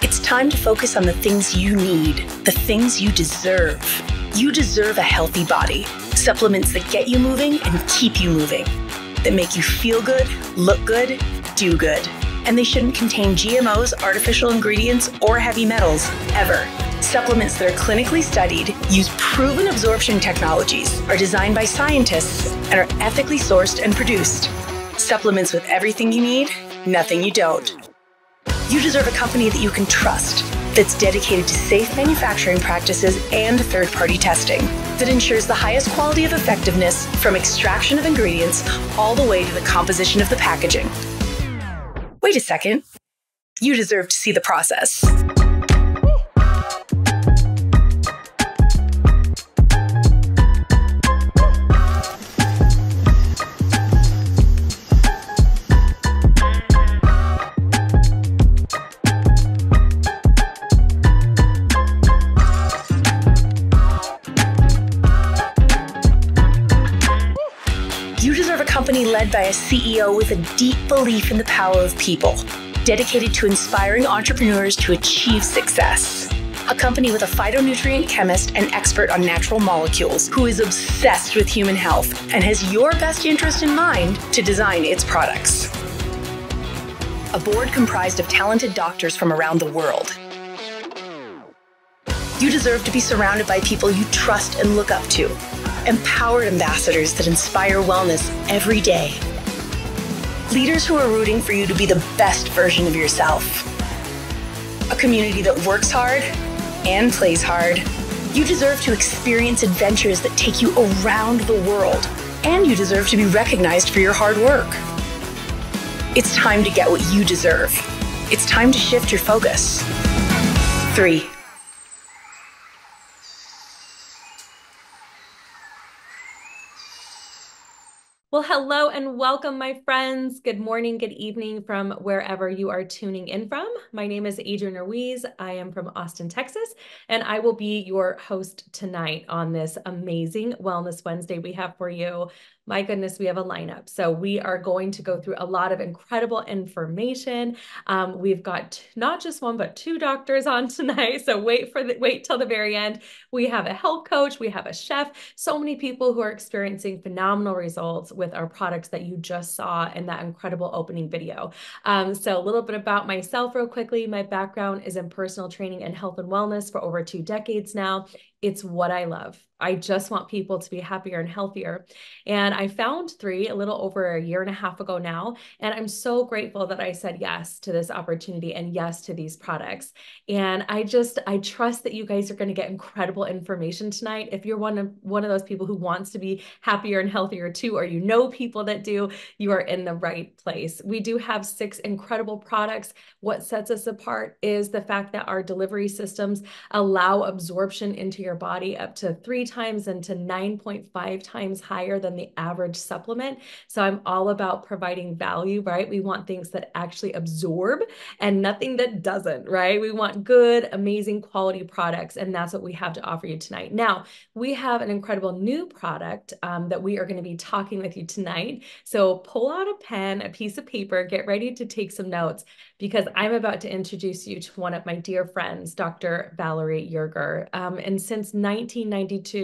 It's time to focus on the things you need, the things you deserve. You deserve a healthy body, supplements that get you moving and keep you moving, that make you feel good, look good, do good. And they shouldn't contain GMOs, artificial ingredients, or heavy metals, ever. Supplements that are clinically studied, use proven absorption technologies, are designed by scientists, and are ethically sourced and produced. Supplements with everything you need, nothing you don't. You deserve a company that you can trust, that's dedicated to safe manufacturing practices and third-party testing, that ensures the highest quality of effectiveness from extraction of ingredients all the way to the composition of the packaging. Wait a second. You deserve to see the process. Company led by a CEO with a deep belief in the power of people, dedicated to inspiring entrepreneurs to achieve success. A company with a phytonutrient chemist and expert on natural molecules who is obsessed with human health and has your best interest in mind to design its products. A board comprised of talented doctors from around the world. You deserve to be surrounded by people you trust and look up to. Empowered ambassadors that inspire wellness every day. Leaders who are rooting for you to be the best version of yourself. A community that works hard and plays hard. You deserve to experience adventures that take you around the world. And you deserve to be recognized for your hard work. It's time to get what you deserve. It's time to shift your focus. 3. Well, hello and welcome, my friends. Good morning, good evening from wherever you are tuning in from. My name is Adrienne Ruiz. I am from Austin, Texas, and I will be your host tonight on this amazing Wellness Wednesday we have for you. My goodness, we have a lineup. So we are going to go through a lot of incredible information. We've got not just one, but 2 doctors on tonight. So wait till the very end. We have a health coach, we have a chef, so many people who are experiencing phenomenal results with our products that you just saw in that incredible opening video. So a little bit about myself real quickly. My background is in personal training and health and wellness for over 2 decades now. It's what I love. I just want people to be happier and healthier. And I found 3 a little over a year and a half ago now. And I'm so grateful that I said yes to this opportunity and yes to these products. And I trust that you guys are going to get incredible information tonight. If you're one of those people who wants to be happier and healthier too, or you know people that do, you are in the right place. We do have 6 incredible products. What sets us apart is the fact that our delivery systems allow absorption into your body up to 3 times and to 9.5 times higher than the average supplement. So I'm all about providing value, right? We want things that actually absorb and nothing that doesn't, right? We want good, amazing quality products, and that's what we have to offer you tonight. Now, we have an incredible new product that we are going to be talking with you tonight. So pull out a pen, a piece of paper, get ready to take some notes, because I'm about to introduce you to one of my dear friends, Dr. Valerie Yerger. And since 1992,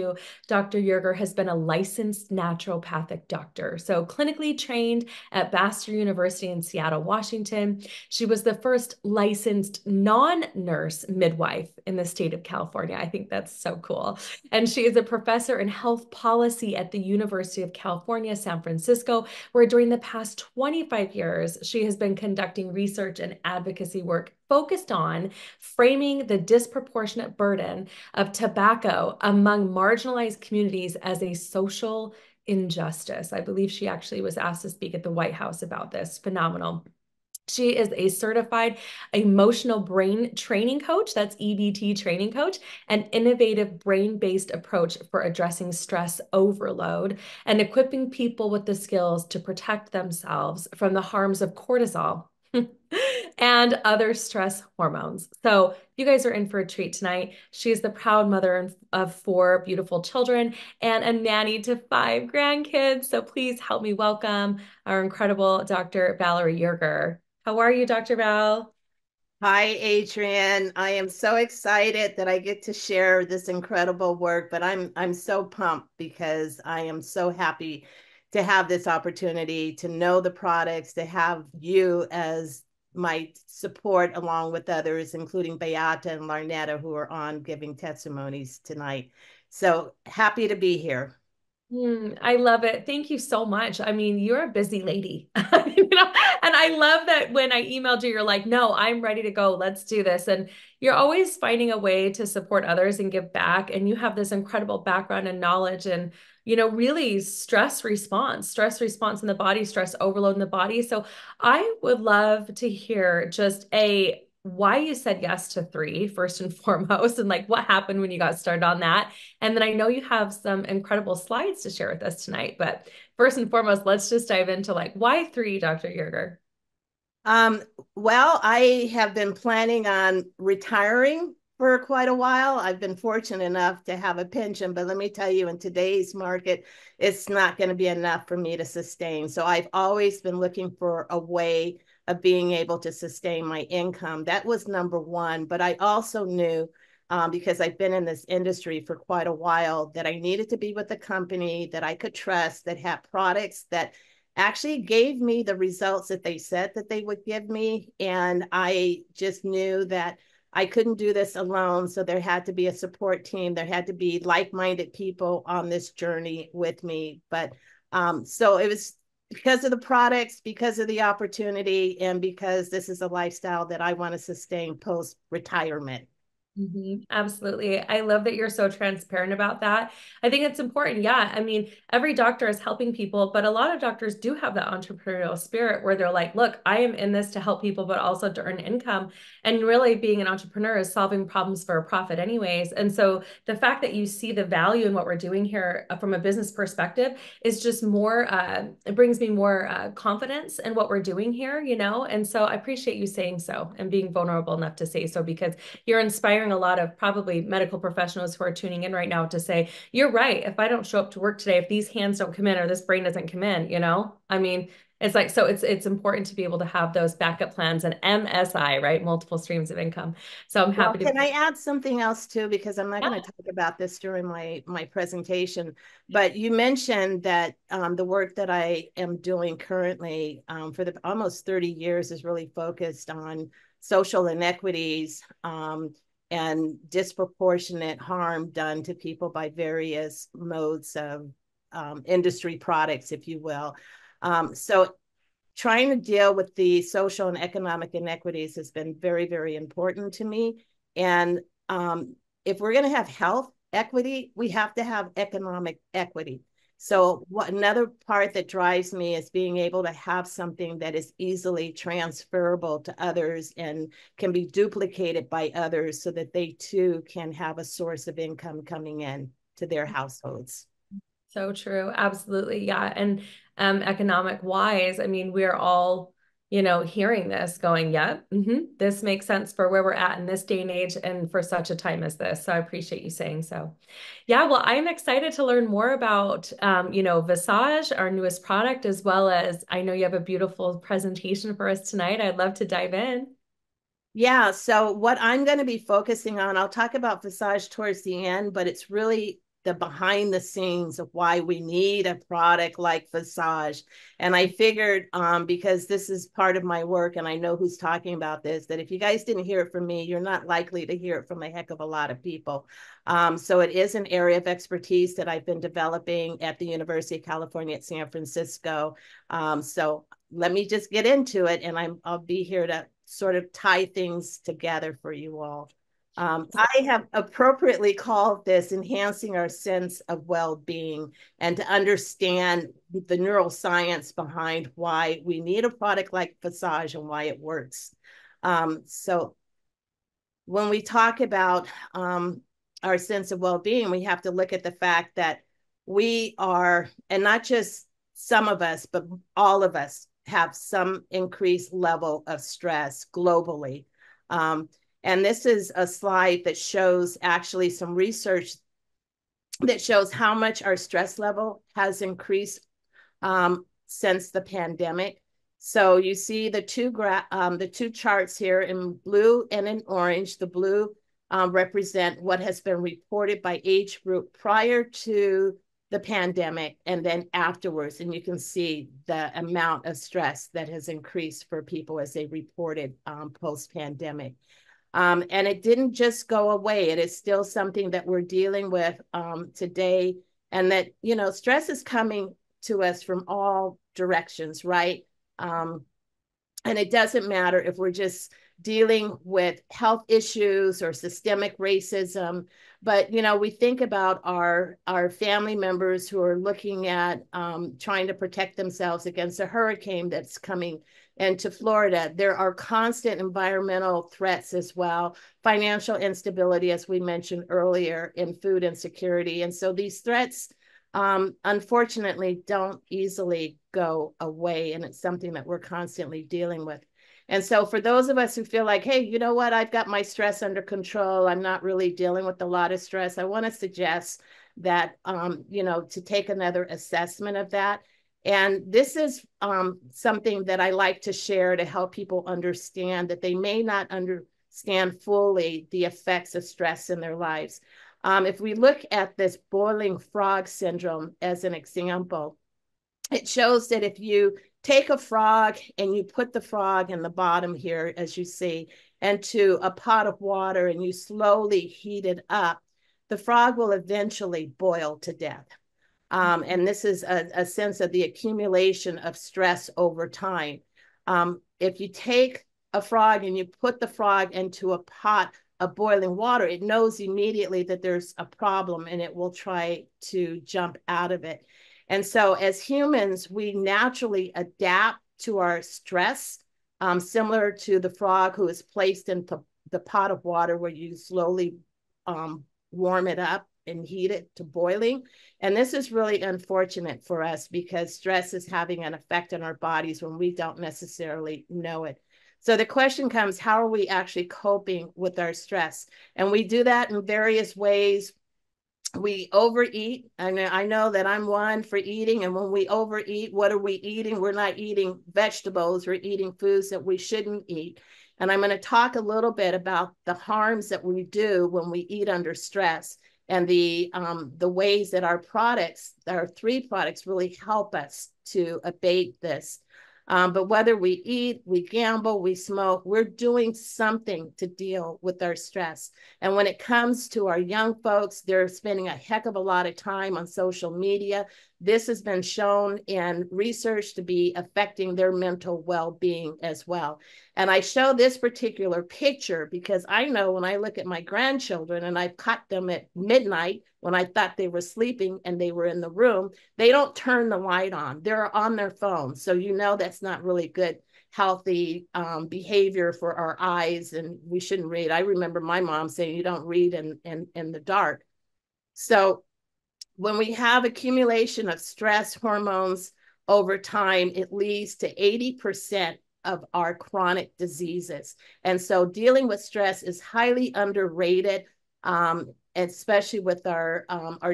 Dr. Yerger has been a licensed naturopathic doctor, so clinically trained at Bastyr University in Seattle, Washington. She was the first licensed non-nurse midwife in the state of California. I think that's so cool. And she is a professor in health policy at the University of California, San Francisco, where during the past 25 years, she has been conducting research and advocacy work focused on framing the disproportionate burden of tobacco among marginalized communities as a social injustice. I believe she actually was asked to speak at the White House about this. Phenomenal. She is a certified emotional brain training coach, that's EBT training coach, an innovative brain-based approach for addressing stress overload and equipping people with the skills to protect themselves from the harms of cortisol and other stress hormones. So you guys are in for a treat tonight. She is the proud mother of 4 beautiful children and a nanny to 5 grandkids. So please help me welcome our incredible Dr. Valerie Yerger. How are you, Dr. Val? Hi, Adrian. I am so excited that I get to share this incredible work, but I'm so pumped because I am so happy to have this opportunity to know the products, to have you as my support along with others, including Beata and Larnetta, who are on giving testimonies tonight. So happy to be here. I love it. Thank you so much. I mean, you're a busy lady, and I love that when I emailed you, you're like, no, I'm ready to go. Let's do this. And you're always finding a way to support others and give back. And you have this incredible background and knowledge and, really stress response in the body, stress overload in the body. So I would love to hear just why you said yes to three, first and foremost, and like what happened when you got started on that. And then I know you have some incredible slides to share with us tonight, but first and foremost, let's just dive into like why three, Dr. Yerger? Um, well, I have been planning on retiring for quite a while. I've been fortunate enough to have a pension, but let me tell you, in today's market, it's not going to be enough for me to sustain. So I've always been looking for a way of being able to sustain my income. That was number one. But I also knew, because I've been in this industry for quite a while, that I needed to be with a company that I could trust, that had products that actually gave me the results that they said that they would give me. And I just knew that I couldn't do this alone. So there had to be a support team. There had to be like-minded people on this journey with me. But so it was because of the products, because of the opportunity, and because this is a lifestyle that I want to sustain post-retirement. Absolutely. I love that you're so transparent about that. I think it's important. Yeah. I mean, every doctor is helping people, but a lot of doctors do have that entrepreneurial spirit where they're like, look, I am in this to help people, but also to earn income. And really being an entrepreneur is solving problems for a profit anyways. And so the fact that you see the value in what we're doing here from a business perspective is just more, it brings me more confidence in what we're doing here. And so I appreciate you saying so and being vulnerable enough to say so because you're inspiring a lot of probably medical professionals who are tuning in right now to say, you're right. If I don't show up to work today, if these hands don't come in or this brain doesn't come in, I mean, it's like, so it's important to be able to have those backup plans and MSI, right? Multiple streams of income. So I'm Well, happy to. can I add something else too? Because I'm not going to talk about this during my presentation, but you mentioned that the work that I am doing currently for the almost 30 years is really focused on social inequities and disproportionate harm done to people by various modes of industry products, if you will. So trying to deal with the social and economic inequities has been very, very important to me. And if we're going to have health equity, we have to have economic equity. So another part that drives me is being able to have something that is easily transferable to others and can be duplicated by others so that they too can have a source of income coming in to their households. So true. Absolutely. Yeah. And economic wise, I mean, we're all, hearing this going, yeah, this makes sense for where we're at in this day and age and for such a time as this. So I appreciate you saying so. Yeah, well, I'm excited to learn more about, Visage, our newest product, as well as I know you have a beautiful presentation for us tonight. I'd love to dive in. Yeah, so what I'm going to be focusing on, I'll talk about Visage towards the end, but it's really the behind the scenes of why we need a product like Visage. And I figured, because this is part of my work and I know who's talking about this, that if you guys didn't hear it from me, you're not likely to hear it from a heck of a lot of people. So it is an area of expertise that I've been developing at the University of California at San Francisco. So let me just get into it, and I'll be here to sort of tie things together for you all. I have appropriately called this enhancing our sense of well-being and to understand the neuroscience behind why we need a product like Visage and why it works. So when we talk about our sense of well-being, we have to look at the fact that we are, and not just some of us, but all of us have some increased level of stress globally. And this is a slide that shows actually some research that shows how much our stress level has increased since the pandemic. So you see the two charts here in blue and in orange. The blue represent what has been reported by age group prior to the pandemic and then afterwards. And you can see the amount of stress that has increased for people as they reported post-pandemic. And it didn't just go away. It is still something that we're dealing with today. And that, you know, stress is coming to us from all directions, right? And it doesn't matter if we're just dealing with health issues or systemic racism, but, you know, we think about our family members who are looking at trying to protect themselves against a hurricane that's coming into Florida. There are constant environmental threats as well, financial instability, as we mentioned earlier, in food insecurity. And so these threats, unfortunately, don't easily go away. And it's something that we're constantly dealing with. And so for those of us who feel like, hey, you know what, I've got my stress under control, I'm not really dealing with a lot of stress, I want to suggest that, you know, to take another assessment of that. And this is something that I like to share to help people understand that they may not understand fully the effects of stress in their lives. If we look at this boiling frog syndrome as an example, it shows that if you take a frog and you put the frog in the bottom here, as you see, into a pot of water and you slowly heat it up, the frog will eventually boil to death. And this is a sense of the accumulation of stress over time. If you take a frog and you put the frog into a pot of boiling water, it knows immediately that there's a problem and it will try to jump out of it. And so as humans, we naturally adapt to our stress, similar to the frog who is placed into the pot of water where you slowly warm it up and heat it to boiling. And this is really unfortunate for us because stress is having an effect on our bodies when we don't necessarily know it. So the question comes, how are we actually coping with our stress? And we do that in various ways. We overeat, and I know that I'm one for eating. And when we overeat, what are we eating? We're not eating vegetables, we're eating foods that we shouldn't eat. And I'm going to talk a little bit about the harms that we do when we eat under stress and the ways that our products, our 3 products, really help us to abate this. But whether we eat, we gamble, we smoke, we're doing something to deal with our stress. And when it comes to our young folks, they're spending a heck of a lot of time on social media. This has been shown in research to be affecting their mental well-being as well. And I show this particular picture because I know when I look at my grandchildren and I've caught them at midnight when I thought they were sleeping and they were in the room, they don't turn the light on. They're on their phone. So you know that's not really good, healthy behavior for our eyes, and we shouldn't read. I remember my mom saying you don't read in the dark. So when we have accumulation of stress hormones over time, it leads to 80% of our chronic diseases. And so dealing with stress is highly underrated, especially with our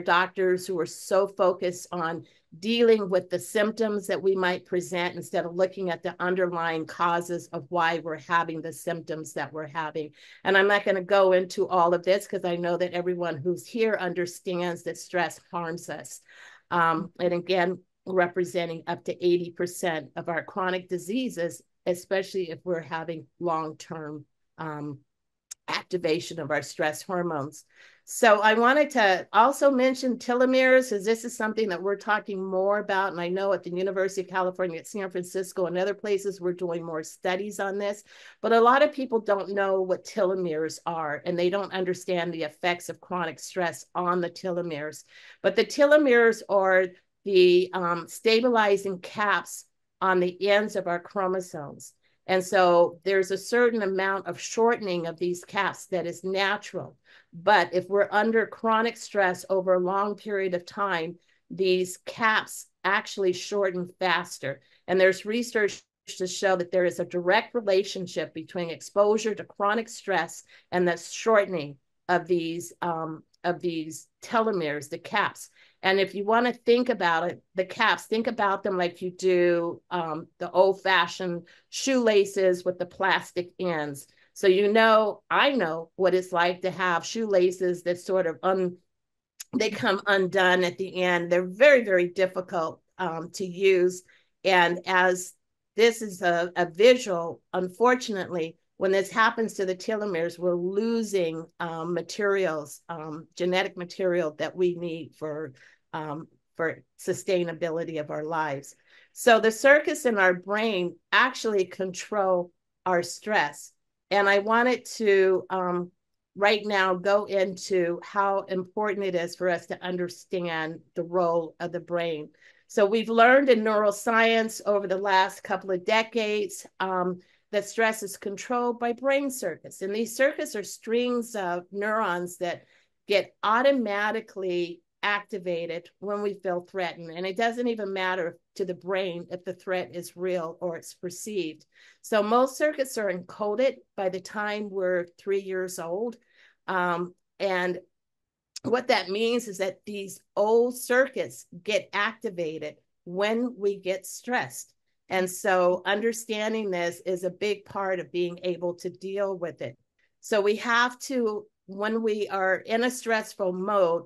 doctors who are so focused on dealing with the symptoms that we might present instead of looking at the underlying causes of why we're having the symptoms that we're having. And I'm not going to go into all of this because I know that everyone who's here understands that stress harms us. And again, representing up to 80% of our chronic diseases, especially if we're having long-term activation of our stress hormones. So I wanted to also mention telomeres, as this is something that we're talking more about. And I know at the University of California at San Francisco and other places, we're doing more studies on this. But a lot of people don't know what telomeres are, and they don't understand the effects of chronic stress on the telomeres. But the telomeres are the stabilizing caps on the ends of our chromosomes. And so there's a certain amount of shortening of these caps that is natural. But if we're under chronic stress over a long period of time, these caps actually shorten faster. And there's research to show that there is a direct relationship between exposure to chronic stress and the shortening of these telomeres, the caps. And if you want to think about it, the caps, think about them like you do the old-fashioned shoelaces with the plastic ends. So I know what it's like to have shoelaces that sort of they come undone at the end. They're very, very difficult to use. And as this is a visual, unfortunately, when this happens to the telomeres, we're losing materials, genetic material that we need for sustainability of our lives. So the circuits in our brain actually control our stress. And I wanted to right now go into how important it is for us to understand the role of the brain. So we've learned in neuroscience over the last couple of decades that stress is controlled by brain circuits. And these circuits are strings of neurons that get automatically activated when we feel threatened. And it doesn't even matter to the brain if the threat is real or it's perceived. So most circuits are encoded by the time we're 3 years old. And what that means is that these old circuits get activated when we get stressed. And so understanding this is a big part of being able to deal with it. So we have to, when we are in a stressful mode,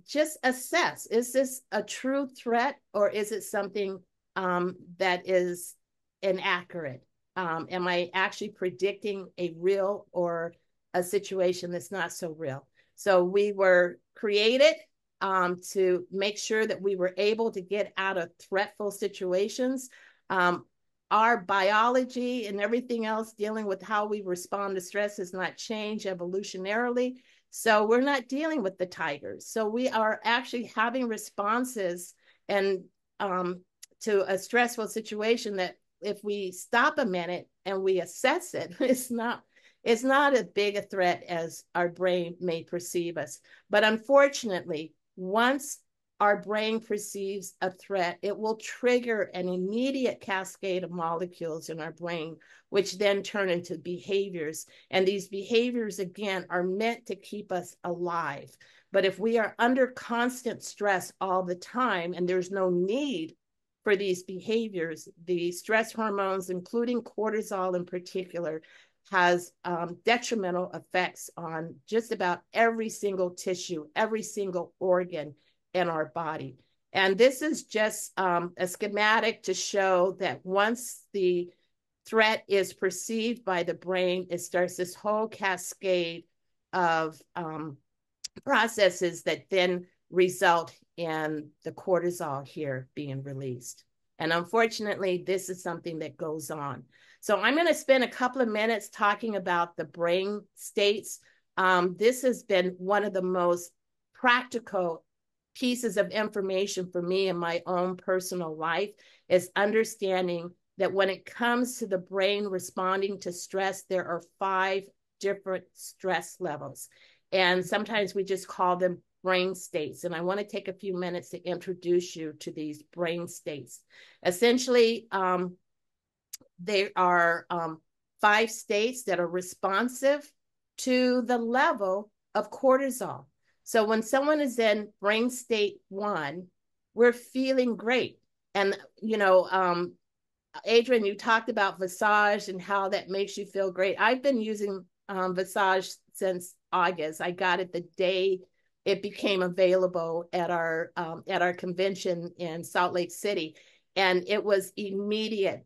just assess, is this a true threat or is it something that is inaccurate? Am I actually predicting a real or a situation that's not so real? So we were created to make sure that we were able to get out of threatful situations. Our biology and everything else dealing with how we respond to stress has not changed evolutionarily. So we're not dealing with the tigers. So we are actually having responses and to a stressful situation that if we stop a minute and we assess it, it's not as big a threat as our brain may perceive us. But unfortunately, once our brain perceives a threat, it will trigger an immediate cascade of molecules in our brain, which then turn into behaviors. And these behaviors, again, are meant to keep us alive. But if we are under constant stress all the time and there's no need for these behaviors, the stress hormones, including cortisol in particular, has detrimental effects on just about every single tissue, every single organ in our body. And this is just a schematic to show that once the threat is perceived by the brain, it starts this whole cascade of processes that then result in the cortisol here being released. And unfortunately, this is something that goes on. So I'm going to spend a couple of minutes talking about the brain states. This has been one of the most practical pieces of information for me in my own personal life, is understanding that when it comes to the brain responding to stress, there are 5 different stress levels. And sometimes we just call them brain states. And I want to take a few minutes to introduce you to these brain states. Essentially, there are 5 states that are responsive to the level of cortisol. So when someone is in brain state 1, we're feeling great. And, Adrienne, you talked about Visage and how that makes you feel great. I've been using Visage since August. I got it the day it became available at our convention in Salt Lake City. And it was immediate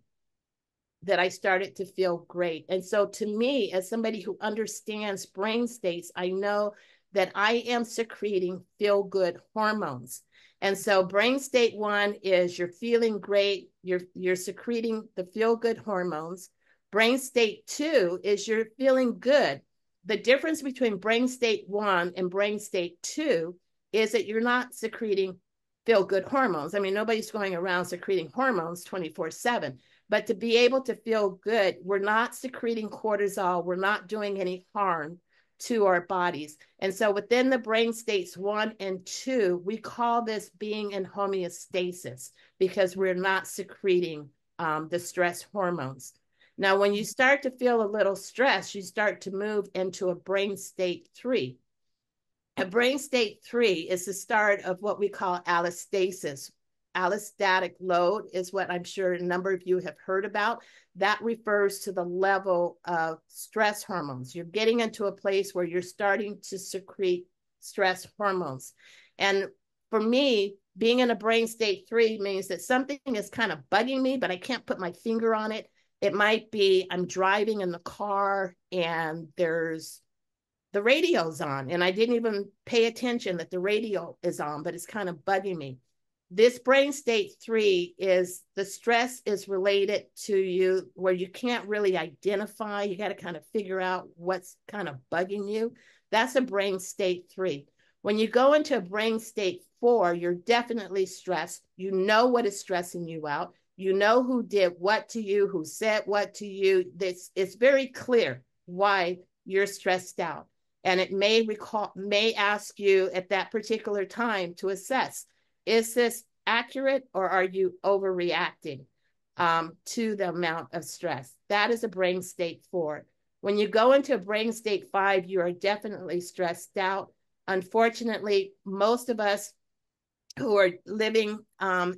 that I started to feel great. And so to me, as somebody who understands brain states, I know that I am secreting feel-good hormones. And so brain state 1 is you're feeling great, you're secreting the feel-good hormones. Brain state 2 is you're feeling good. The difference between brain state 1 and brain state 2 is that you're not secreting feel-good hormones. I mean, nobody's going around secreting hormones 24/7. But to be able to feel good, we're not secreting cortisol. We're not doing any harm to our bodies. And so within the brain states 1 and 2, we call this being in homeostasis because we're not secreting the stress hormones. Now, when you start to feel a little stress, you start to move into a brain state 3. A brain state 3 is the start of what we call allostasis. Allostatic load is what I'm sure a number of you have heard about. That refers to the level of stress hormones. You're getting into a place where you're starting to secrete stress hormones. And for me, being in a brain state 3 means that something is kind of bugging me, but I can't put my finger on it. It might be I'm driving in the car and there's the radio's on, and I didn't even pay attention that the radio is on, but it's kind of bugging me. This brain state 3 is the stress is related to you where you can't really identify. You got to kind of figure out what's kind of bugging you. That's a brain state 3. When you go into a brain state 4, you're definitely stressed. You know what is stressing you out. You know who did what to you, who said what to you. It's very clear why you're stressed out. And it may ask you at that particular time to assess, is this accurate or are you overreacting to the amount of stress? That is a brain state 4. When you go into a brain state 5, you are definitely stressed out. Unfortunately, most of us who are living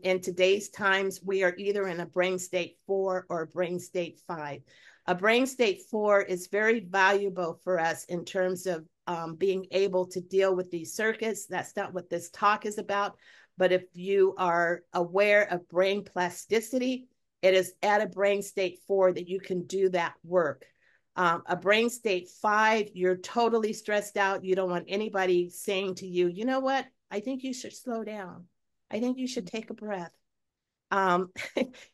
in today's times, we are either in a brain state 4 or a brain state 5. A brain state 4 is very valuable for us in terms of being able to deal with these circuits. That's not what this talk is about. But if you are aware of brain plasticity, it is at a brain state 4 that you can do that work. A brain state 5, you're totally stressed out. You don't want anybody saying to you, you know what? I think you should slow down. I think you should take a breath.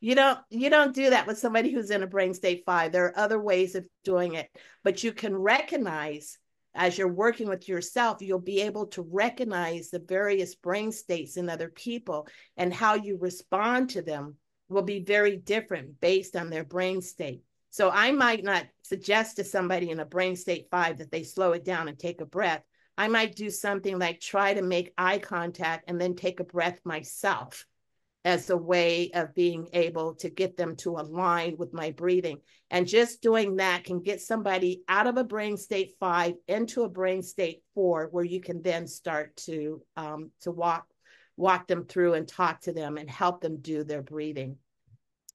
You don't do that with somebody who's in a brain state 5. There are other ways of doing it, but you can recognize as you're working with yourself, you'll be able to recognize the various brain states in other people, and how you respond to them will be very different based on their brain state. So I might not suggest to somebody in a brain state 5 that they slow it down and take a breath. I might do something like try to make eye contact and then take a breath myself as a way of being able to get them to align with my breathing. And just doing that can get somebody out of a brain state 5 into a brain state 4, where you can then start to walk them through and talk to them and help them do their breathing.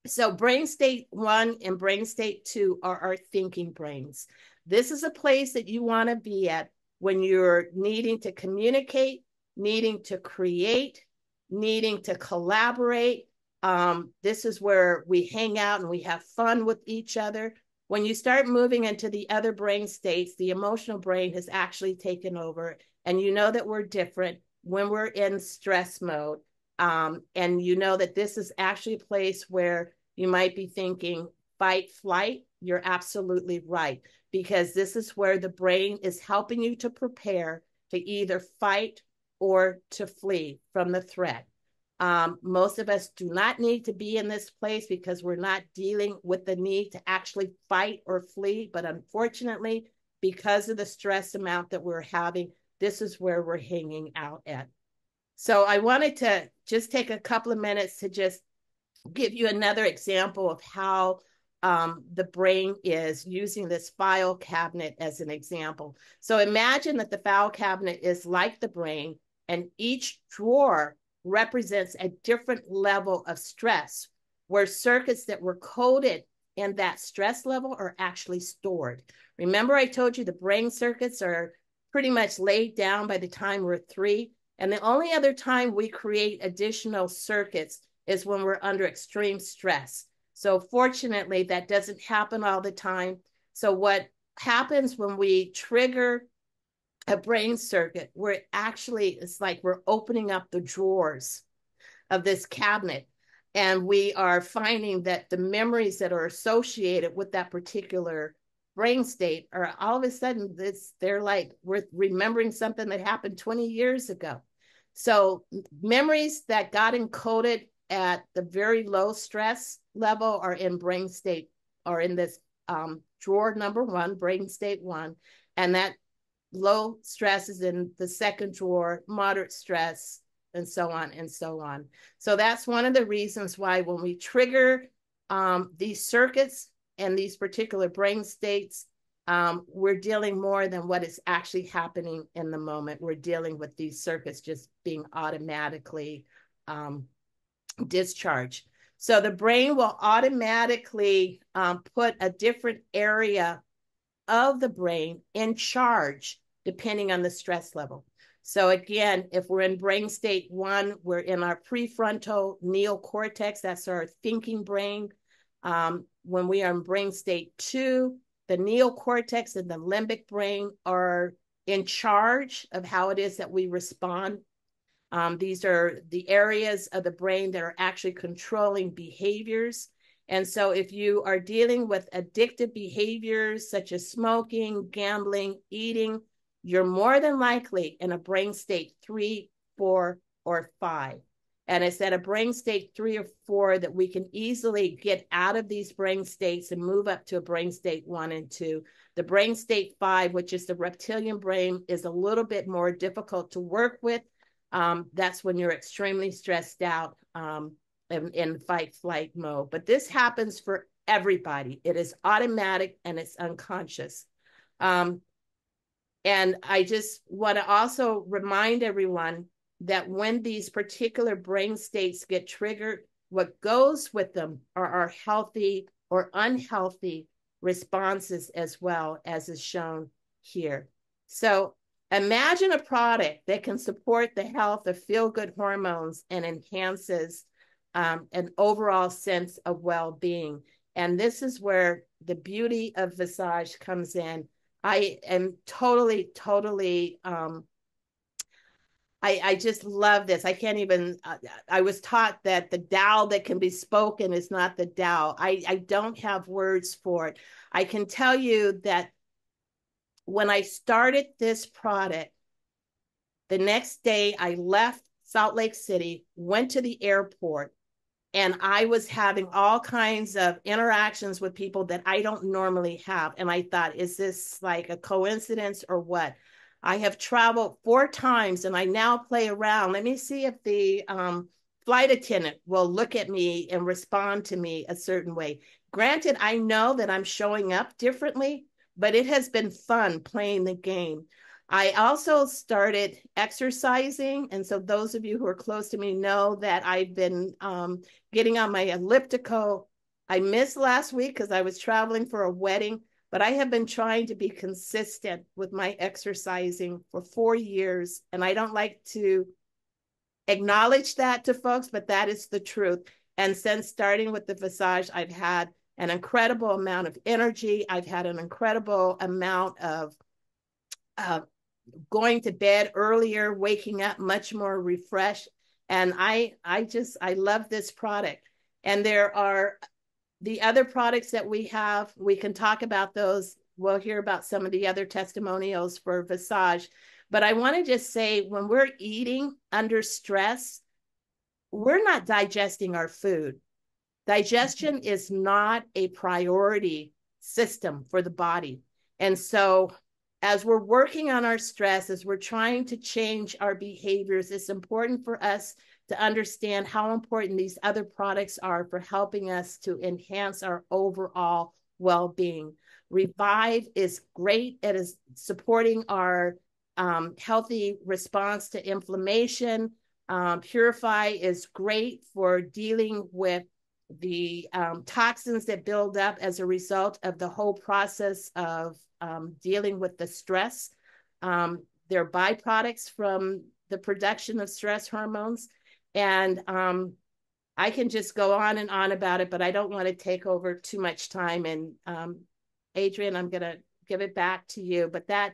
So brain state 1 and brain state 2 are our thinking brains. This is a place that you want to be at when you're needing to communicate, needing to create, needing to collaborate. This is where we hang out and we have fun with each other. When you start moving into the other brain states, the emotional brain has actually taken over. And you know that we're different when we're in stress mode. And you know that this is actually a place where you might be thinking fight, flight. You're absolutely right, because this is where the brain is helping you to prepare to either fight or to flee from the threat. Most of us do not need to be in this place because we're not dealing with the need to actually fight or flee. But unfortunately, because of the stress amount that we're having, this is where we're hanging out at. So I wanted to just take a couple of minutes to just give you another example of how the brain is using this file cabinet as an example. So imagine that the file cabinet is like the brain, and each drawer represents a different level of stress, where circuits that were coded in that stress level are actually stored. Remember, I told you the brain circuits are pretty much laid down by the time we're 3. And the only other time we create additional circuits is when we're under extreme stress. So fortunately, that doesn't happen all the time. So what happens when we trigger a brain circuit, where it's like we're opening up the drawers of this cabinet, and we are finding that the memories that are associated with that particular brain state are all of a sudden, they're like we're remembering something that happened 20 years ago. So memories that got encoded at the very low stress level are in brain state, or in this drawer number 1, brain state 1, and that low stress is in the second drawer, moderate stress, and so on and so on. So that's one of the reasons why when we trigger these circuits and these particular brain states, we're dealing more than what is actually happening in the moment. We're dealing with these circuits just being automatically discharged. So the brain will automatically put a different area of the brain in charge depending on the stress level. So again, if we're in brain state 1, we're in our prefrontal neocortex, that's our thinking brain. When we are in brain state 2, the neocortex and the limbic brain are in charge of how it is that we respond. These are the areas of the brain that are actually controlling behaviors. And so if you are dealing with addictive behaviors such as smoking, gambling, eating, you're more than likely in a brain state 3, 4, or 5. And it's at a brain state 3 or 4 that we can easily get out of these brain states and move up to a brain state 1 and 2. The brain state 5, which is the reptilian brain, is a little bit more difficult to work with. That's when you're extremely stressed out in fight flight mode. But this happens for everybody. It is automatic and it's unconscious. And I just want to also remind everyone that when these particular brain states get triggered, what goes with them are our healthy or unhealthy responses as well, as is shown here. So imagine a product that can support the health of feel-good hormones and enhances an overall sense of well-being. And this is where the beauty of Visage comes in. I am totally, I just love this. I can't even, I was taught that the Tao that can be spoken is not the Tao. I don't have words for it. I can tell you that when I started this product, the next day I left Salt Lake City, went to the airport, and I was having all kinds of interactions with people that I don't normally have. And I thought, is this like a coincidence or what? I have traveled 4 times and I now play around. Let me see if the flight attendant will look at me and respond to me a certain way. Granted, I know that I'm showing up differently, but it has been fun playing the game. I also started exercising. And so those of you who are close to me know that I've been getting on my elliptical. I missed last week because I was traveling for a wedding, but I have been trying to be consistent with my exercising for 4 years. And I don't like to acknowledge that to folks, but that is the truth. And since starting with the Visage, I've had an incredible amount of energy. I've had an incredible amount of going to bed earlier, waking up much more refreshed. And I love this product. And there are the other products that we have. We can talk about those. We'll hear about some of the other testimonials for Visage. But I want to just say, when we're eating under stress, we're not digesting our food. Digestion is not a priority system for the body. And so as we're working on our stress, as we're trying to change our behaviors, it's important for us to understand how important these other products are for helping us to enhance our overall well-being. Revive is great. It is supporting our healthy response to inflammation. Purify is great for dealing with the toxins that build up as a result of the whole process of dealing with the stress. They're byproducts from the production of stress hormones. And I can just go on and on about it, but I don't want to take over too much time. And Adrienne, I'm going to give it back to you. But that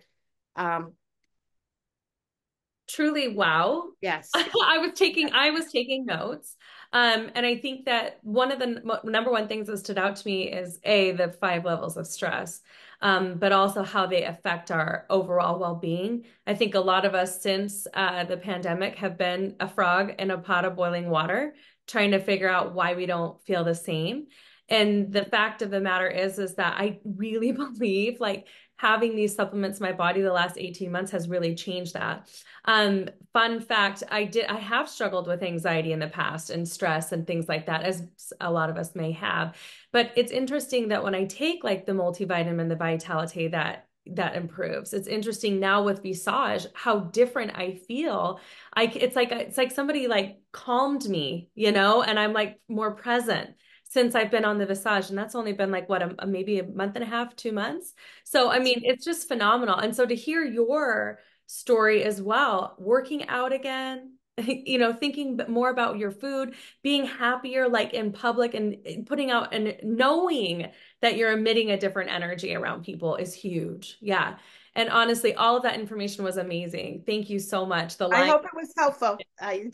truly, wow. Yes. I was taking notes. And I think that one of the number one things that stood out to me is the 5 levels of stress, but also how they affect our overall well-being. I think a lot of us since the pandemic have been a frog in a pot of boiling water, trying to figure out why we don't feel the same. And the fact of the matter is that I really believe like having these supplements in my body the last 18 months has really changed that. Fun fact, I have struggled with anxiety in the past and stress and things like that, as a lot of us may have. But it's interesting that when I take like the multivitamin, the Vitality, that improves. It's interesting now with Visage how different I feel. It's like somebody like calmed me, and I'm like more present since I've been on the Visage, and that's only been like what maybe a month and a half, 2 months. So I mean, it's just phenomenal. And so to hear your story as well, working out again, thinking more about your food, being happier like in public and putting out and knowing that you're emitting a different energy around people is huge. Yeah. And honestly, all of that information was amazing. Thank you so much. The I line. hope it was helpful.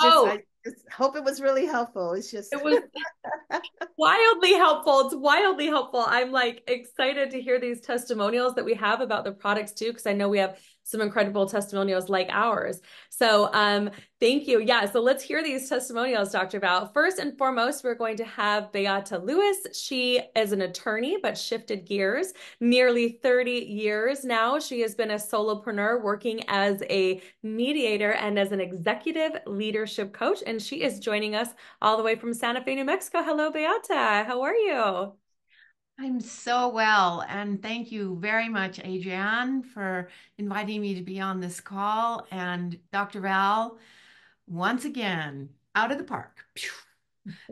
Oh, I just hope it was really helpful. It's just it was wildly helpful. It's wildly helpful. I'm like excited to hear these testimonials that we have about the products too, because I know we have some incredible testimonials like ours. So thank you. Yeah, so let's hear these testimonials, Dr. Val. First and foremost, we're going to have Beata Lewis. She is an attorney, but shifted gears. Nearly 30 years now, she has been a solopreneur working as a mediator and as an executive leadership coach, and she is joining us all the way from Santa Fe, New Mexico. Hello, Beata. How are you? I'm so well, and thank you very much, Adrienne, for inviting me to be on this call. And Dr. Val, once again, out of the park. Phew.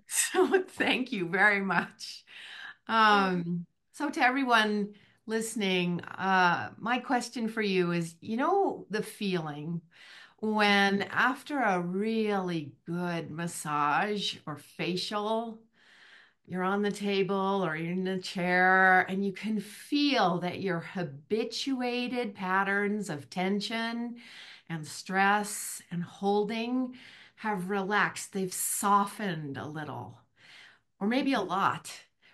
So thank you very much. So to everyone listening, my question for you is, the feeling when after a really good massage or facial, you're on the table or you're in a chair and you can feel that your habituated patterns of tension and stress and holding have relaxed. They've softened a little, or maybe a lot.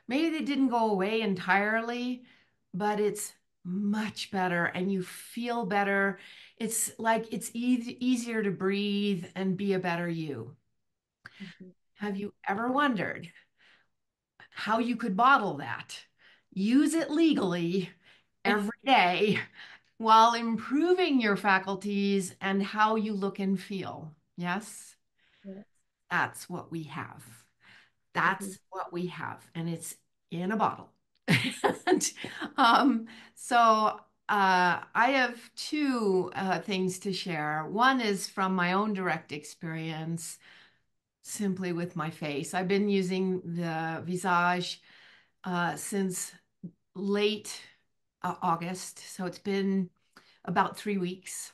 Maybe they didn't go away entirely, but it's much better and you feel better. It's like it's easier to breathe and be a better you. Have you ever wondered how you could bottle that? Use it legally every day while improving your faculties and how you look and feel. Yes, Yes. that's what we have. Mhm. That's what we have, and it's in a bottle. And, um, so I have two things to share. One is from my own direct experience, simply with my face. I've been using the Visage since late August, so it's been about 3 weeks.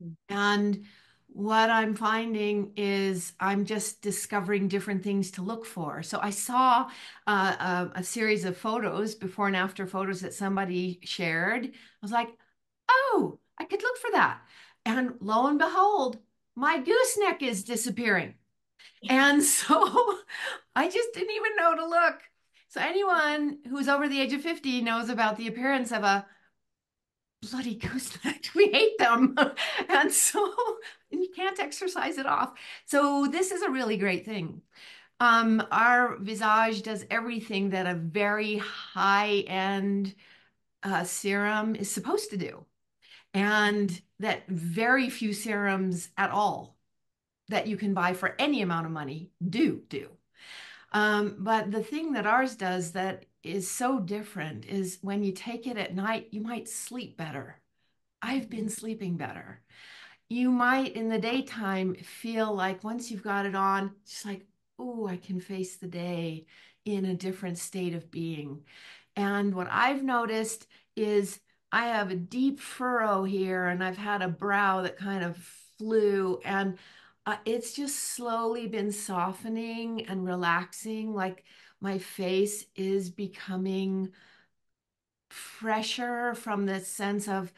Mhm. And what I'm finding is I'm just discovering different things to look for. So I saw a series of photos, before and after photos that somebody shared. I was like, oh, I could look for that. And lo and behold, my gooseneck is disappearing. And so I just didn't even know to look. So anyone who's over the age of 50 knows about the appearance of a bloody gooseneck. We hate them. And so you can't exercise it off. So this is a really great thing. Our Visage does everything that a very high-end serum is supposed to do, and that very few serums at all that you can buy for any amount of money do. But the thing that ours does that is so different is when you take it at night, you might sleep better. I've been sleeping better. You might in the daytime feel like once you've got it on, it's like, oh, I can face the day in a different state of being. And what I've noticed is I have a deep furrow here and I've had a brow that kind of flew, and it's just slowly been softening and relaxing. Like my face is becoming fresher from the sense of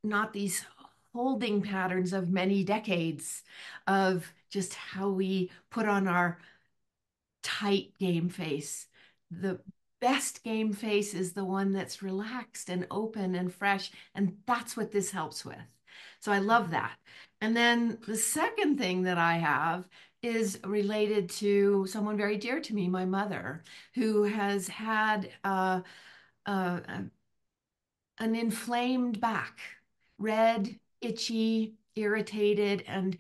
not these holding patterns of many decades of just how we put on our tight game face. The best game face is the one that's relaxed and open and fresh. And that's what this helps with. So I love that. And then the second thing that I have is related to someone very dear to me, my mother, who has had uh, an inflamed back, red, itchy, irritated, and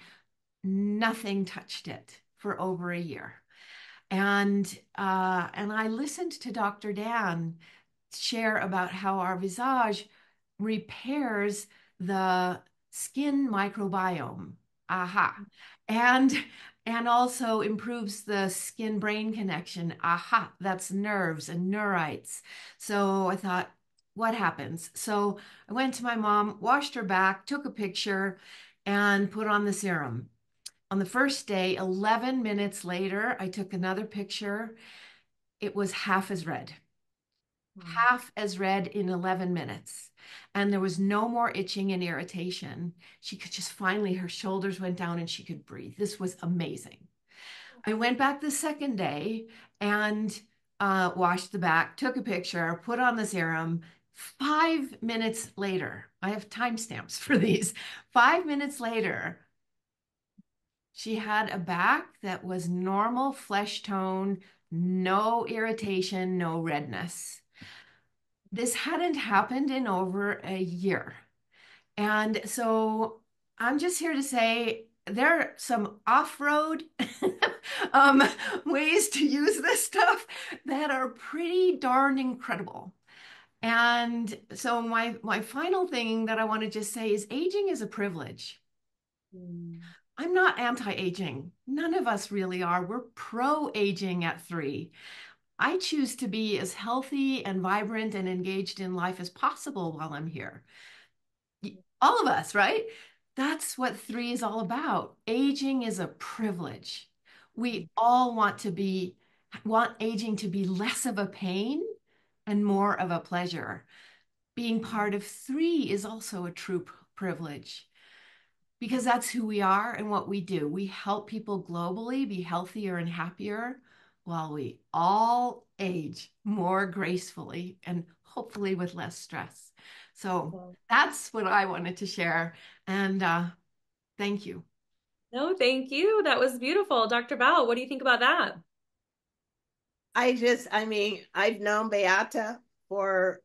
nothing touched it for over a year. And I listened to Dr. Dan share about how our Visage repairs the skin microbiome. Aha. And also improves the skin brain connection. Aha, that's nerves and neurites. So I thought, what happens? So I went to my mom, washed her back, took a picture, and put on the serum. On the first day, 11 minutes later, I took another picture. It was half as red. Half as red in 11 minutes. And there was no more itching and irritation. She could just finally, her shoulders went down and she could breathe. This was amazing. I went back the second day and washed the back, took a picture, put on the serum. 5 minutes later, I have timestamps for these. 5 minutes later, she had a back that was normal flesh tone, no irritation, no redness. This hadn't happened in over a year. And so I'm just here to say there are some off-road ways to use this stuff that are pretty darn incredible. And so my final thing that I want to just say is aging is a privilege. I'm not anti-aging. None of us really are. We're pro-aging at 3. I choose to be as healthy and vibrant and engaged in life as possible while I'm here. All of us, right? That's what 3 is all about. Aging is a privilege. We all want aging to be less of a pain and more of a pleasure. Being part of 3 is also a true privilege, because that's who we are and what we do. We help people globally be healthier and happier while we all age more gracefully and hopefully with less stress. So that's what I wanted to share. And thank you. No, thank you. That was beautiful. Dr. Bao, what do you think about that? I've known Beata for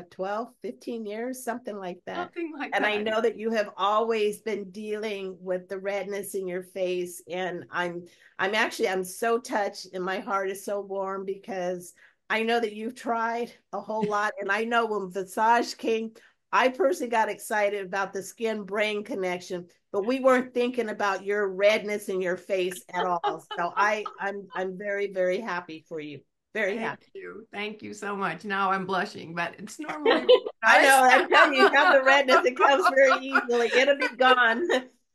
12, 15 years, something like that. Something like and that. I know that you have always been dealing with the redness in your face. And I'm so touched and my heart is so warm, because I know that you've tried a whole lot. And I know when Visage came, I personally got excited about the skin brain connection, but we weren't thinking about your redness in your face at all. So I'm very, very happy for you. Very happy. Thank you so much. Now I'm blushing, but it's normally I know, I'm telling you, you have the redness. It comes very easily. It'll be gone.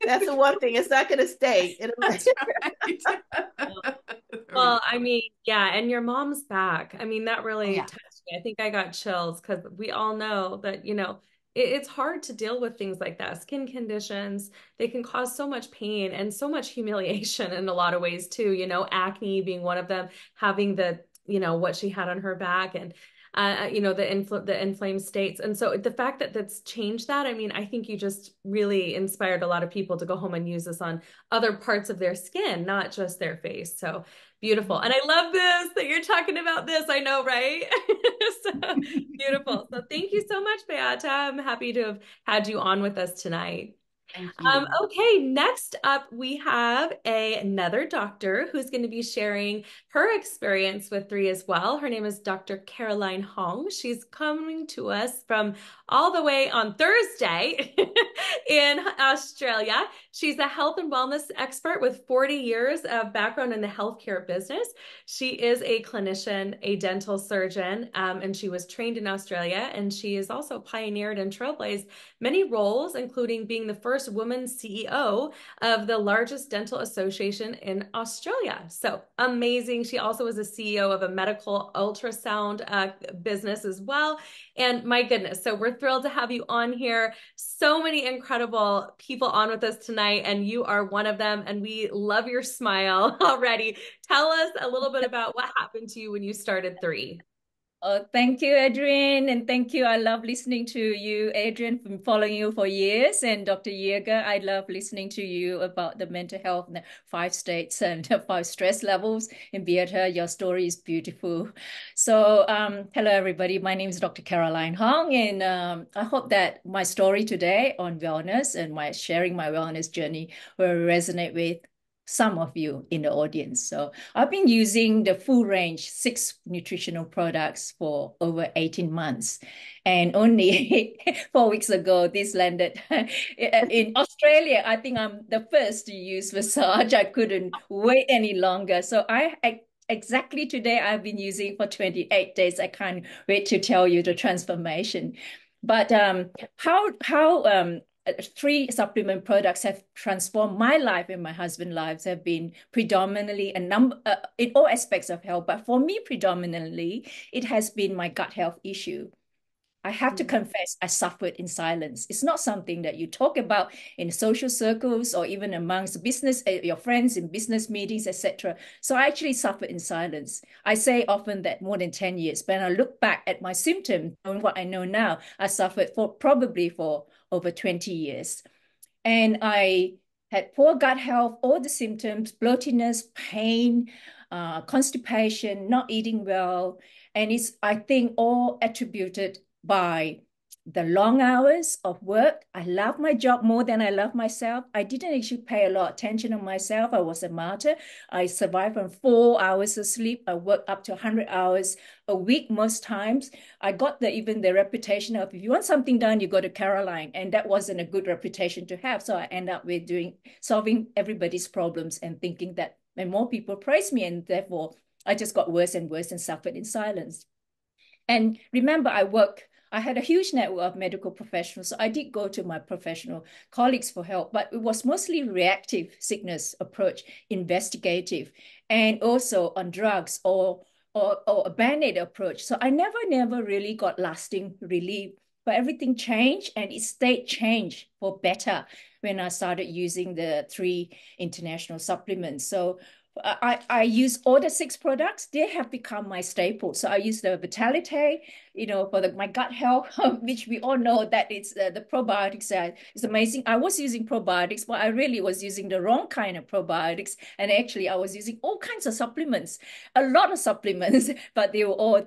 That's the one thing. It's not going to stay. That's right. Well, I mean, yeah, and your mom's back. I mean, that really Yeah. touched me. I think I got chills because we all know that, it's hard to deal with things like that. Skin conditions, they can cause so much pain and so much humiliation in a lot of ways too, acne being one of them, having what she had on her back and the inflamed states. And so the fact that that's changed that, I mean, I think you just really inspired a lot of people to go home and use this on other parts of their skin, not just their face. So beautiful. And I love this that you're talking about this. I know, right? So beautiful. So thank you so much, Beata. I'm happy to have had you on with us tonight. Thank you. Okay, next up, we have another doctor who's going to be sharing her experience with 3 as well. Her name is Dr. Caroline Hong. She's coming to us from all the way on Thursday in Australia. She's a health and wellness expert with 40 years of background in the healthcare business. She is a clinician, a dental surgeon, and she was trained in Australia. And she has also pioneered and trailblazed many roles, including being the first woman CEO of the largest dental association in Australia. So amazing. She also was a CEO of a medical ultrasound business as well. And my goodness, so we're thrilled to have you on here. So many incredible people on with us tonight, and you are one of them. And we love your smile already. Tell us a little bit about what happened to you when you started 3. Oh, thank you, Adrian, and thank you. I love listening to you, Adrian, from following you for years. And Dr. Yeager, I love listening to you about the mental health and the 5 states and the 5 stress levels. And Beata, your story is beautiful. So, hello, everybody. My name is Dr. Caroline Hong, and I hope that my story today on wellness and my sharing my wellness journey will resonate with some of you in the audience. So I've been using the full range 6 nutritional products for over 18 months. And only 4 weeks ago, this landed in Australia. I think I'm the first to use Visage. I couldn't wait any longer. So exactly today, I've been using for 28 days. I can't wait to tell you the transformation. But how 3 supplement products have transformed my life and my husband's lives have been predominantly in all aspects of health. But for me, predominantly, it has been my gut health issue. I have to confess, I suffered in silence. It's not something that you talk about in social circles or even amongst business, your friends in business meetings, etc. So I actually suffered in silence. I say often that more than 10 years. When I look back at my symptoms and what I know now, I suffered probably for over 20 years. And I had poor gut health, all the symptoms, bloatiness, pain, constipation, not eating well. And it's, I think, all attributed by the long hours of work. I love my job more than I love myself. I didn't actually pay a lot of attention on myself. I was a martyr. I survived on 4 hours of sleep. I worked up to 100 hours a week most times. I got even the reputation of, if you want something done, you go to Caroline. And that wasn't a good reputation to have. So I end up with solving everybody's problems and thinking that, and more people praise me. And therefore, I just got worse and worse and suffered in silence. And remember, I had a huge network of medical professionals. So I did go to my professional colleagues for help, but it was mostly reactive sickness approach, investigative, and also on drugs or a Band-Aid approach. So I never really got lasting relief, but everything changed and it stayed changed for better when I started using the 3 international supplements. So I use all the 6 products. They have become my staple. So I use the Vitality, for my gut health, which we all know that it's the probiotics. It's amazing. I was using probiotics, but I really was using the wrong kind of probiotics. And actually, I was using all kinds of supplements, a lot of supplements, but they were all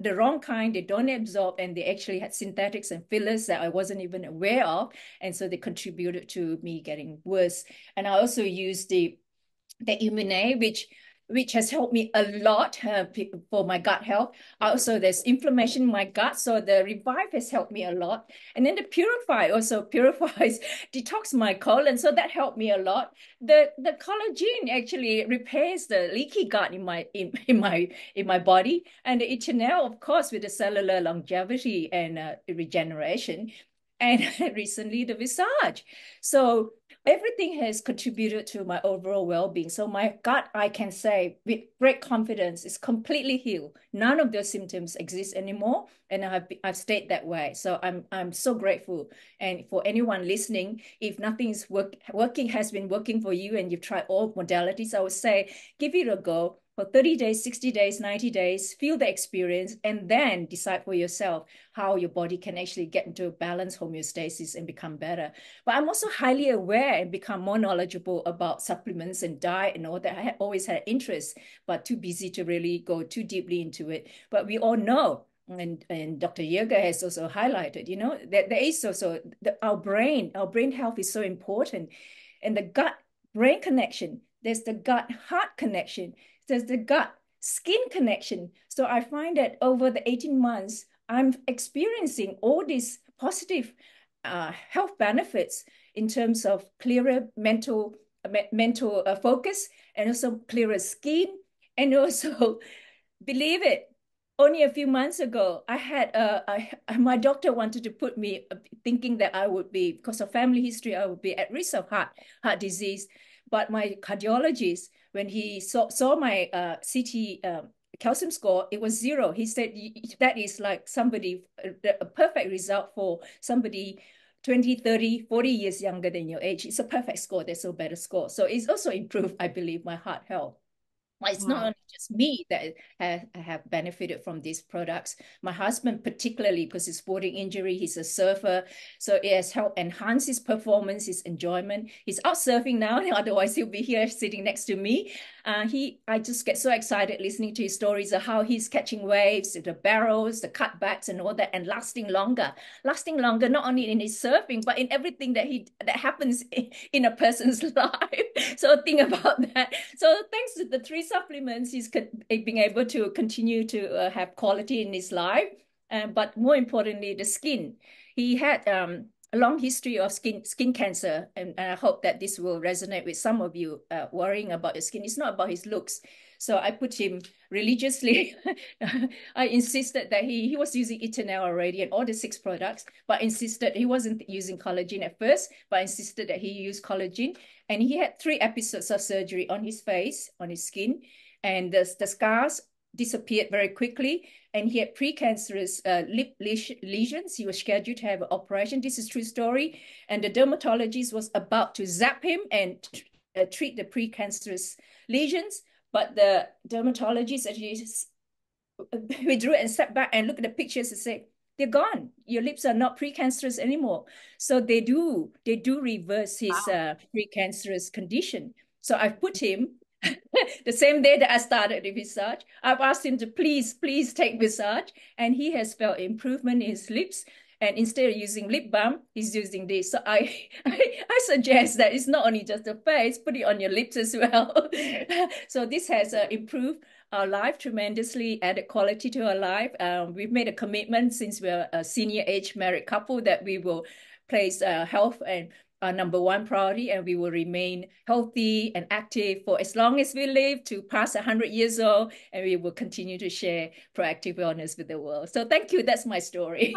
the wrong kind. They don't absorb, and they actually had synthetics and fillers that I wasn't even aware of. And so they contributed to me getting worse. And I also used the Imune, which has helped me a lot for my gut health. Also, there's inflammation in my gut, so the Revive has helped me a lot. And then the Purify also purifies, detox my colon, so that helped me a lot. The collagen actually repairs the leaky gut in my body, and the Eternal, of course, with the cellular longevity and regeneration. And recently the Visage. So everything has contributed to my overall well-being. So my gut, I can say with great confidence, is completely healed. None of those symptoms exist anymore, and I've stayed that way. So I'm so grateful. And for anyone listening, if nothing is has been working for you and you've tried all modalities, I would say give it a go. For 30 days, 60 days, 90 days, feel the experience, and then decide for yourself how your body can actually get into a balanced homeostasis and become better. But I'm also highly aware and become more knowledgeable about supplements and diet and all that. I always had interest, but too busy to really go too deeply into it. But we all know, and Dr. Yeager has also highlighted, that there is also our brain health is so important. And the gut-brain connection, there's the gut-heart connection, there's the gut-skin connection. So I find that over the 18 months, I'm experiencing all these positive health benefits in terms of clearer mental focus, and also clearer skin. And also, believe it, only a few months ago, I had my doctor wanted to put me, thinking that I would be, because of family history, I would be at risk of heart disease. But my cardiologist, when he saw my CT calcium score, it was 0. He said, that is like a perfect result for somebody 20, 30, 40 years younger than your age. It's a perfect score. There's no better score. So it's also improved, I believe, my heart health. It's not only just me that have benefited from these products. My husband, particularly because his sporting injury, he's a surfer. So it has helped enhance his performance, his enjoyment. He's out surfing now, otherwise he'll be here sitting next to me. I just get so excited listening to his stories of how he's catching waves, the barrels, the cutbacks and all that, and lasting longer, not only in his surfing, but in everything that happens in a person's life. So think about that. So thanks to the 3 supplements, he's being able to continue to have quality in his life. But more importantly, the skin. He had a long history of skin cancer, and I hope that this will resonate with some of you worrying about your skin. It's not about his looks. So I put him religiously. I insisted that he was using Etonel already and all the 6 products, but insisted he wasn't using collagen at first, but insisted that he used collagen. And he had 3 episodes of surgery on his face, on his skin, and the scars disappeared very quickly. And he had precancerous lip lesions. He was scheduled to have an operation. This is true story. And the dermatologist was about to zap him and treat the precancerous lesions. But the dermatologist actually withdrew and stepped back and looked at the pictures and said, they're gone. Your lips are not precancerous anymore. So they do reverse his precancerous condition. So I've put him the same day that I started the Visage. I've asked him to please take Visage, and he has felt improvement in his lips. And instead of using lip balm, he's using this. So I suggest that it's not only just the face, put it on your lips as well. So this has improved our life tremendously, added quality to our life. We've made a commitment since we're a senior age married couple that we will place health and our #1 priority, and we will remain healthy and active for as long as we live to pass 100 years old, and we will continue to share proactive wellness with the world. So thank you. That's my story.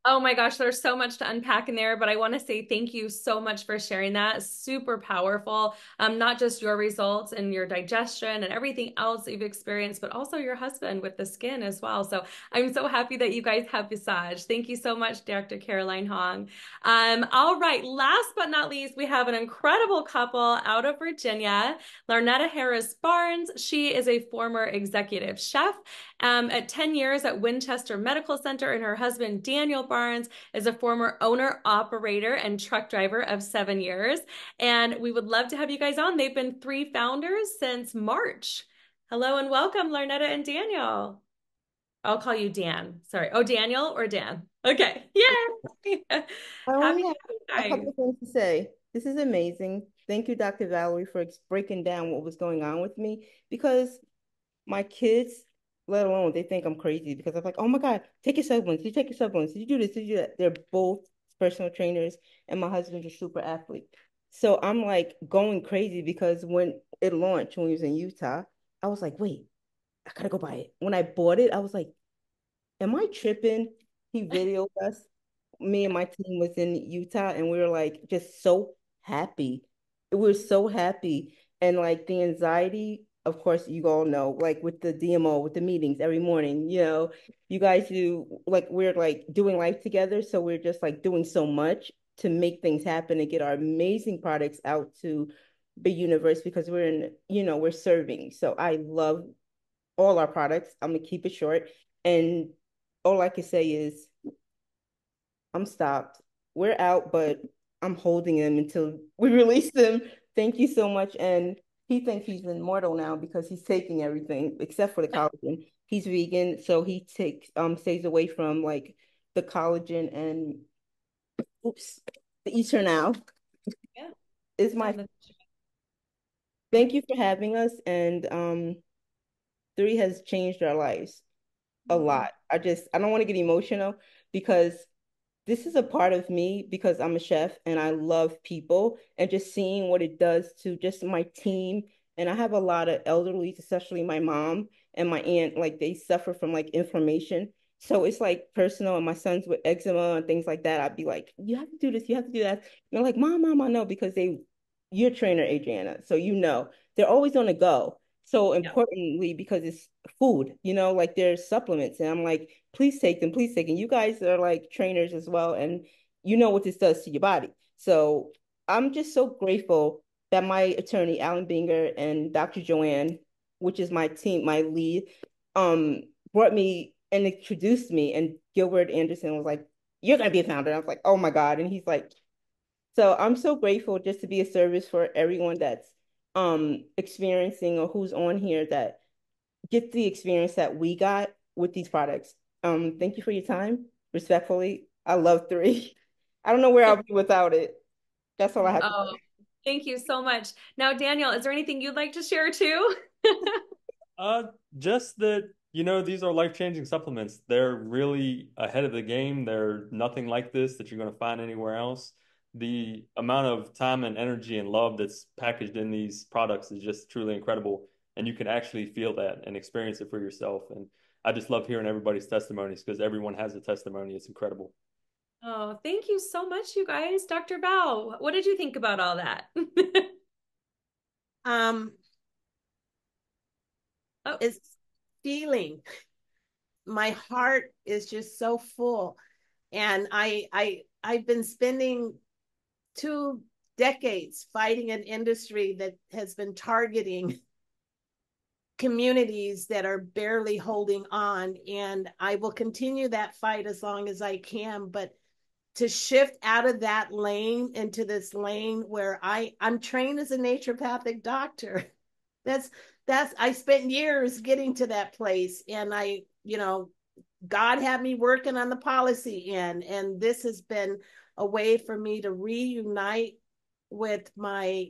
Oh my gosh, there's so much to unpack in there, but I want to say thank you so much for sharing that. Super powerful. Not just your results and your digestion and everything else that you've experienced, but also your husband with the skin as well. So I'm so happy that you guys have Visage. Thank you so much, Dr. Caroline Hong. All right, last but not least, we have an incredible couple out of Virginia, Larnetta Harris Barnes. She is a former executive chef at 10 years at Winchester Medical Center, and her husband, Daniel Barnes, is a former owner, operator, and truck driver of 7 years. And we would love to have you guys on. They've been 3 founders since March. Hello and welcome, Larnetta and Daniel. I'll call you Dan. Sorry. Oh, Daniel or Dan? Okay. Yeah. I only have a couple of things to say. This is amazing. Thank you, Dr. Valerie, for breaking down what was going on with me, because my kids, let alone, they think I'm crazy because I'm like, oh my God, take your supplements. You take your supplements. Did you do this? Did you do that? They're both personal trainers, and my husband's a super athlete. So I'm like going crazy because when it launched, when we was in Utah, I was like, wait, I gotta go buy it. When I bought it, I was like, am I tripping? He videoed us. Me and my team was in Utah, and we were like just so happy. We were so happy. And like the anxiety, of course, you all know, like with the DMO, with the meetings every morning, you guys do, like, we're like doing life together. So we're just like doing so much to make things happen and get our amazing products out to the universe, because we're serving. So I love all our products. I'm gonna keep it short. And all I can say is I'm stopped. We're out, but I'm holding them until we release them. Thank you so much. And he thinks he's immortal now because he's taking everything except for the collagen. He's vegan, so he stays away from like the collagen and the Eternal. Yeah. Is my Thank you for having us. And 3 has changed our lives a lot. I don't want to get emotional because this is a part of me, because I'm a chef and I love people, and just seeing what it does to just my team. And I have a lot of elderlies, especially my mom and my aunt, like they suffer from like inflammation. So it's like personal, and my son's with eczema and things like that. I'd be like, you have to do this, you have to do that. And they're like, Mom, I know, because you're a trainer, Adriana. So they're always on the go. So importantly, because it's food, like there's supplements. And I'm like, please take them, please take them. You guys are like trainers as well. And you know what this does to your body. So I'm just so grateful that my attorney, Alan Binger, and Dr. Joanne which is my team, my lead, brought me and introduced me, and Gilbert Anderson was like, "You're gonna be a founder." And I was like, "Oh my God." And he's like, so I'm so grateful just to be a service for everyone that's experiencing or who's on here that gets the experience that we got with these products. Thank you for your time. Respectfully, I love 3. I don't know where I'll be without it. That's all I have to say. Thank you so much. Now, Daniel, is there anything you'd like to share too? Just that, these are life-changing supplements. They're really ahead of the game. They're nothing like this that you're going to find anywhere else. The amount of time and energy and love that's packaged in these products is just truly incredible. And you can actually feel that and experience it for yourself. And I just love hearing everybody's testimonies because everyone has a testimony. It's incredible. Oh, thank you so much, you guys. Dr. Bao, what did you think about all that? It's feeling. My heart is just so full. And I've been spending 2 decades fighting an industry that has been targeting communities that are barely holding on. And I will continue that fight as long as I can. But to shift out of that lane into this lane where I'm trained as a naturopathic doctor. That's I spent years getting to that place. And God had me working on the policy end. And this has been a way for me to reunite with my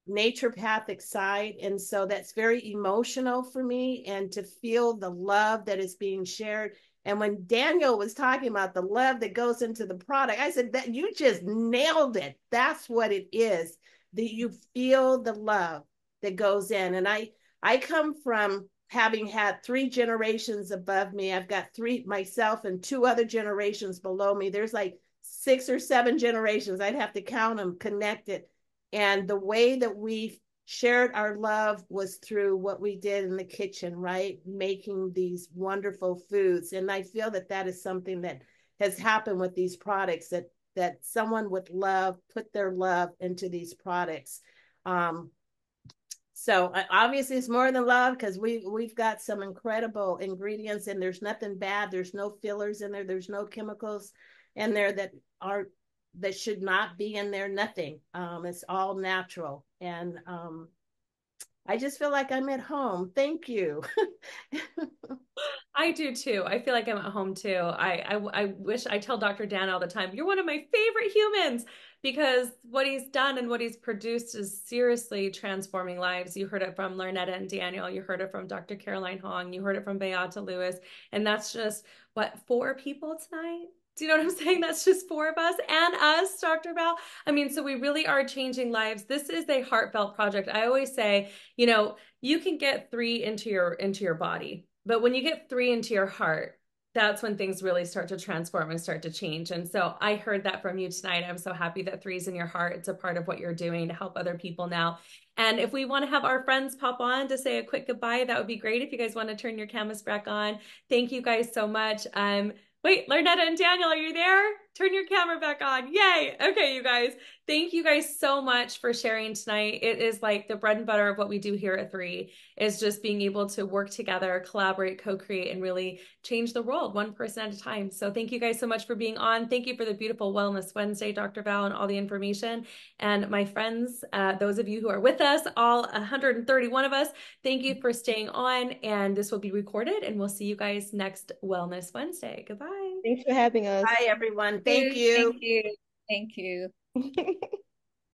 naturopathic side. And so that's very emotional for me, and to feel the love that is being shared. And when Daniel was talking about the love that goes into the product, I said that you just nailed it. That's what it is, that you feel the love that goes in. And I come from having had 3 generations above me. I've got 3 myself and 2 other generations below me. There's like 6 or 7 generations. I'd have to count them connected. And the way that we shared our love was through what we did in the kitchen, right? Making these wonderful foods. And I feel that that is something that has happened with these products, that someone with love put their love into these products. So obviously it's more than love, because we've got some incredible ingredients, and there's nothing bad. There's no fillers in there. There's no chemicals in there that should not be in there. Nothing. It's all natural. And I just feel like I'm at home. Thank you. I do too. I feel like I'm at home too. I wish, I tell Dr. Dan all the time, you're one of my favorite humans, because what he's done and what he's produced is seriously transforming lives. You heard it from Larnetta and Daniel. You heard it from Dr. Caroline Hong. You heard it from Beata Lewis. And that's just, 4 people tonight? Do you know what I'm saying? That's just 4 of us and us, Dr. Bao. I mean, so we really are changing lives. This is a heartfelt project. I always say, you can get 3 into your body, but when you get 3 into your heart, that's when things really start to transform and start to change. And so I heard that from you tonight. I'm so happy that 3's in your heart. It's a part of what you're doing to help other people now. And if we want to have our friends pop on to say a quick goodbye, that would be great. If you guys want to turn your cameras back on. Thank you guys so much. Wait, Larnetta and Daniel, are you there? Turn your camera back on. Yay. Okay, you guys. Thank you guys so much for sharing tonight. It is like the bread and butter of what we do here at 3, is just being able to work together, collaborate, co-create, and really change the world one person at a time. So thank you guys so much for being on. Thank you for the beautiful Wellness Wednesday, Dr. Bao, and all the information. And my friends, those of you who are with us, all 131 of us, thank you for staying on. And this will be recorded, and we'll see you guys next Wellness Wednesday. Goodbye. Thanks for having us. Bye, everyone. Thank you. Thank you. Thank you.